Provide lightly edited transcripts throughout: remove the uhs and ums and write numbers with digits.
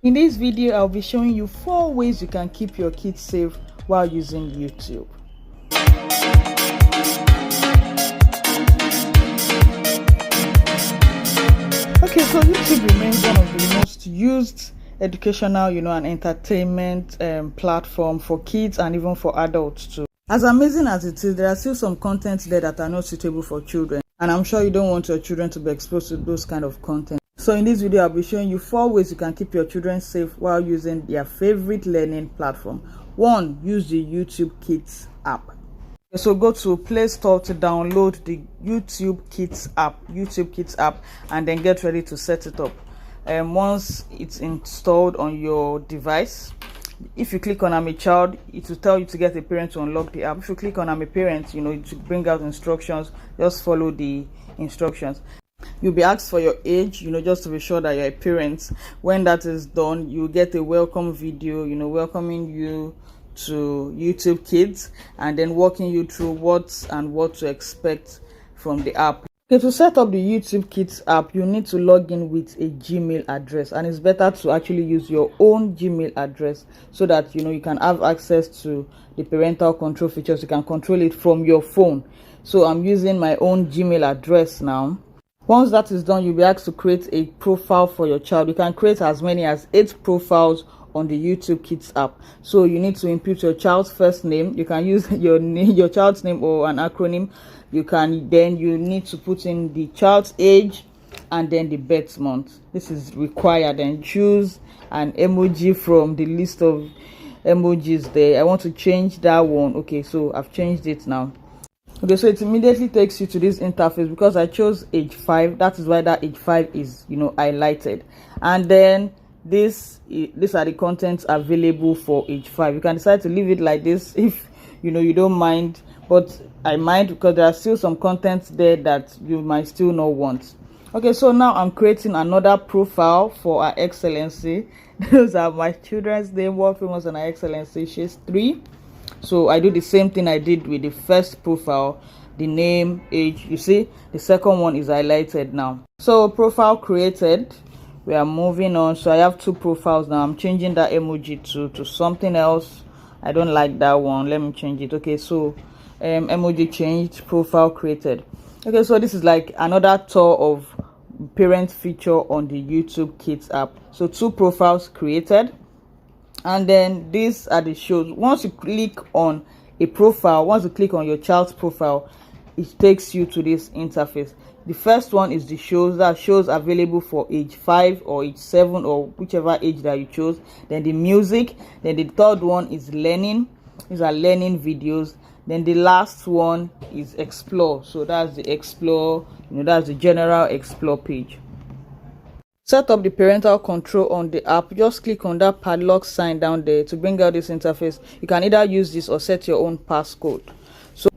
In this video, I'll be showing you 4 ways you can keep your kids safe while using YouTube. Okay, so YouTube remains one of the most used educational, and entertainment platform for kids and even for adults too. As amazing as it is, there are still some content there that are not suitable for children, and I'm sure you don't want your children to be exposed to those kind of content. So in this video, I'll be showing you 4 ways you can keep your children safe while using their favorite learning platform. 1, use the YouTube Kids app. So go to Play Store to download the YouTube Kids app, and then get ready to set it up. Once it's installed on your device, if you click on I'm a child, it will tell you to get a parent to unlock the app. If you click on I'm a parent, it will bring out instructions. Just follow the instructions. You'll be asked for your age, just to be sure that you're a parent. When that is done, you'll get a welcome video, welcoming you to YouTube Kids, and then walking you through what to expect from the app. Okay, to set up the YouTube Kids app, you need to log in with a Gmail address, and it's better to actually use your own Gmail address so that you can have access to the parental control features. You can control it from your phone. So I'm using my own Gmail address now. Once that is done, you'll be asked to create a profile for your child. You can create as many as 8 profiles on the YouTube Kids app. So you need to input your child's first name. You can use your child's name or an acronym. You need to put in the child's age and then the birth month. This is required. And choose an emoji from the list of emojis there. I want to change that one. Okay, so I've changed it now. Okay, so it immediately takes you to this interface because I chose age 5. That is why that age 5 is highlighted. And then these are the contents available for age 5. You can decide to leave it like this if you don't mind, but I mind because there are still some contents there that you might still not want. Okay, so now I'm creating another profile for Her Excellency. Those are my children's name. World Famous and Her Excellency. She's 3. So I do the same thing I did with the first profile, the name, age. You see, the second one is highlighted now. So profile created. We are moving on. So I have 2 profiles now. I'm changing that emoji to something else. I don't like that one. Let me change it. Okay, so emoji changed, profile created. Okay, so this is like another tour of parent feature on the YouTube Kids app. So 2 profiles created. And then these are the shows. Once you click on a profile, once you click on your child's profile, it takes you to this interface. The first one is the shows. That shows available for age 5 or age 7 or whichever age that you chose. Then the music. Then the third one is learning. These are learning videos. Then the last one is explore. So that's the explore, that's the general explore page. Set up the parental control on the app. Just click on that padlock sign down there to bring out this interface. You can either use this or set your own passcode. So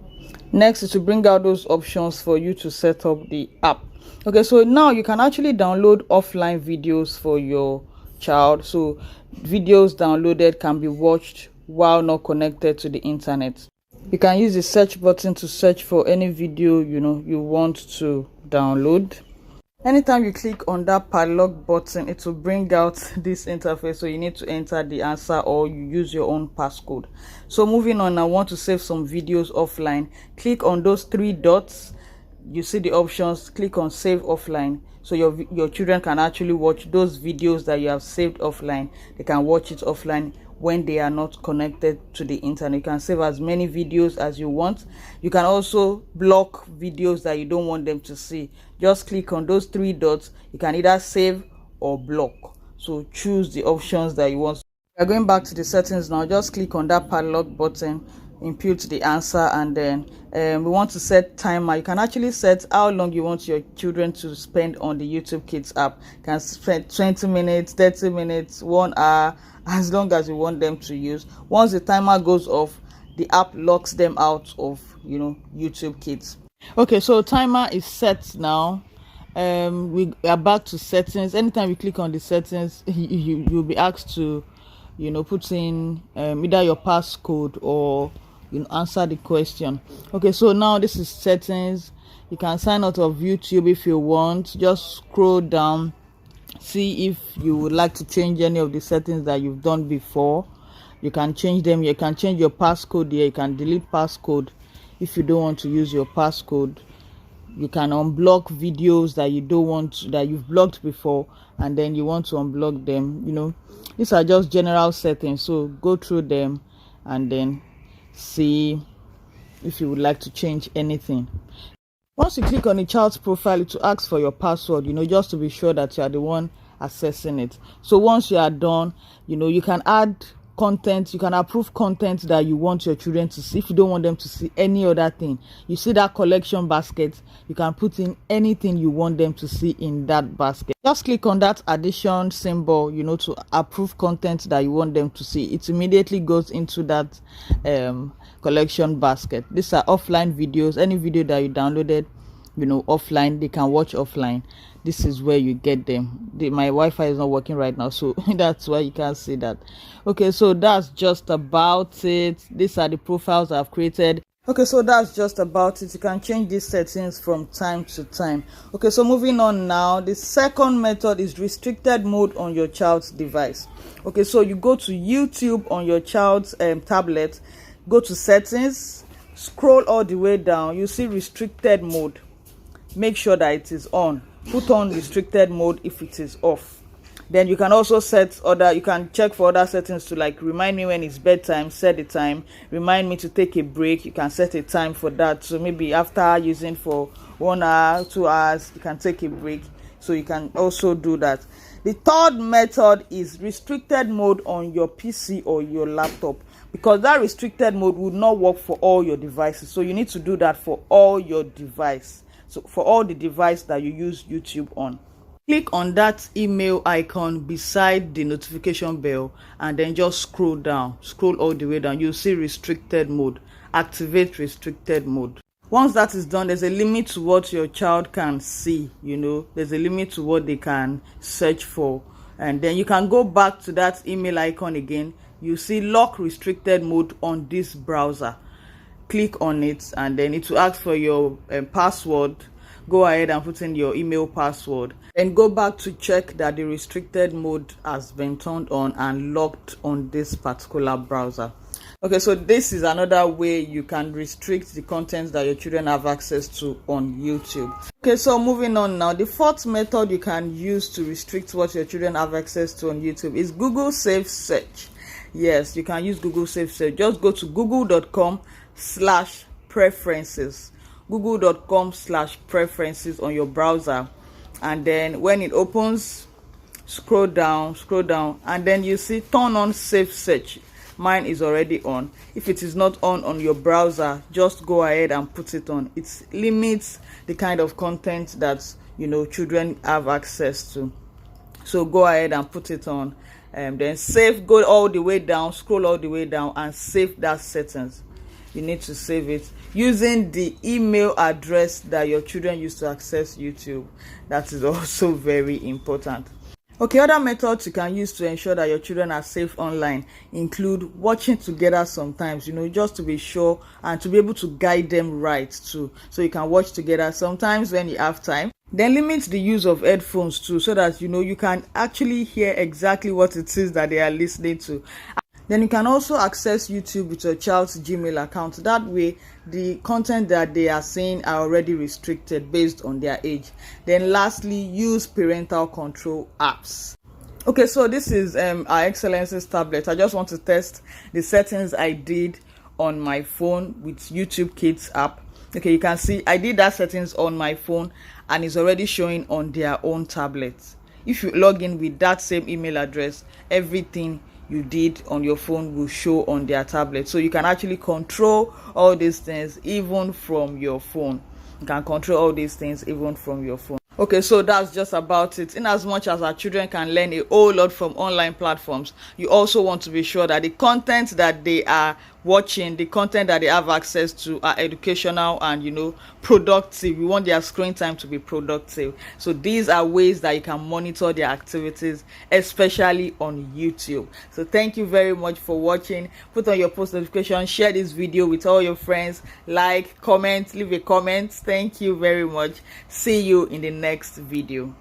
next is to bring out those options for you to set up the app. Okay, so now you can actually download offline videos for your child. So videos downloaded can be watched while not connected to the internet. You can use the search button to search for any video you want to download. Anytime you click on that padlock button, it will bring out this interface. So you need to enter the answer or you use your own passcode. So moving on, I want to save some videos offline. Click on those 3 dots. You see the options. Click on save offline. So your children can actually watch those videos that you have saved offline. They can watch it offline when they are not connected to the internet. You can save as many videos as you want. You can also block videos that you don't want them to see. Just click on those 3 dots. You can either save or block. So choose the options that you want. We are going back to the settings now. Just click on that padlock button, input the answer, and then we want to set timer. You can actually set how long you want your children to spend on the YouTube Kids app. You can spend 20 minutes, 30 minutes, 1 hour, as long as you want them to use. Once the timer goes off, the app locks them out of YouTube Kids. Okay, so timer is set now. We are back to settings. Anytime you click on the settings, you'll be asked to put in either your passcode or answer the question. Okay, so now this is settings. You can sign out of YouTube if you want. Just scroll down see if you would like to change any of the settings that you've done before. You can change them. You can change your passcode here. You can delete passcode if you don't want to use your passcode. You can unblock videos that you don't want, that you've blocked before, and then you want to unblock them. These are just general settings, so go through them and then see if you would like to change anything. Once you click on the child's profile, it will ask for your password, just to be sure that you are the one accessing it. So once you are done, you can add content, you can approve content that you want your children to see. If you don't want them to see any other thing, you see that collection basket, you can put in anything you want them to see in that basket. Just click on that addition symbol, to approve content that you want them to see. It immediately goes into that collection basket. These are offline videos. Any video that you downloaded offline, they can watch offline. This is where you get them. My Wi-Fi is not working right now, so that's why you can't see that. Okay, so that's just about it. These are the profiles I've created. Okay, so that's just about it. You can change these settings from time to time. Okay, so moving on now. The second method is restricted mode on your child's device. Okay, so you go to YouTube on your child's tablet, go to settings, scroll all the way down. You see restricted mode. Make sure that it is on. Put on restricted mode if it is off. Then you can also you can check for other settings to remind me when it's bedtime, set the time. Remind me to take a break. You can set a time for that. So maybe after using for 1 hour, 2 hours, you can take a break. So you can also do that. The third method is restricted mode on your PC or your laptop, because that restricted mode would not work for all your devices. So you need to do that for all your devices. So for all the device that you use YouTube on, click on that email icon beside the notification bell and then just scroll all the way down. You'll see restricted mode. Activate restricted mode. Once that is done, there's a limit to what your child can see. There's a limit to what they can search for, and then you can go back to that email icon again. You see lock restricted mode on this browser. Click on it and then it will ask for your password. Go ahead and put in your email password and go back to check that the restricted mode has been turned on and locked on this particular browser. Okay, so this is another way you can restrict the content that your children have access to on YouTube. Okay, so moving on now, the fourth method you can use to restrict what your children have access to on YouTube is Google Safe Search. Yes, you can use Google Safe Search. Just go to google.com/preferences, google.com/preferences on your browser, and then when it opens, scroll down, and then you see turn on Safe Search. Mine is already on. If it is not on your browser, just go ahead and put it on. It limits the kind of content that children have access to. So go ahead and put it on. Then go all the way down, scroll all the way down, and save that settings. You need to save it using the email address that your children use to access YouTube. That is also very important. Okay, other methods you can use to ensure that your children are safe online include watching together sometimes, just to be sure and to be able to guide them right too. So you can watch together sometimes when you have time. Then limit the use of headphones too, so that you can actually hear exactly what it is that they are listening to. Then you can also access YouTube with your child's Gmail account. That way, the content that they are seeing are already restricted based on their age. Then lastly, use parental control apps. Okay, so this is our Excellency's tablet. I just want to test the settings I did on my phone with YouTube Kids app. Okay, you can see I did that settings on my phone and it's already showing on their own tablets. If you log in with that same email address, everything you did on your phone will show on their tablet. So you can actually control all these things even from your phone. You can control all these things even from your phone. Okay, so that's just about it. In as much as our children can learn a whole lot from online platforms, you also want to be sure that the content that they are watching, the content that they have access to, are educational and productive. We want their screen time to be productive. So these are ways that you can monitor their activities, especially on YouTube. So thank you very much for watching. Put on your post notification, share this video with all your friends, like, comment, leave a comment. Thank you very much. See you in the next video.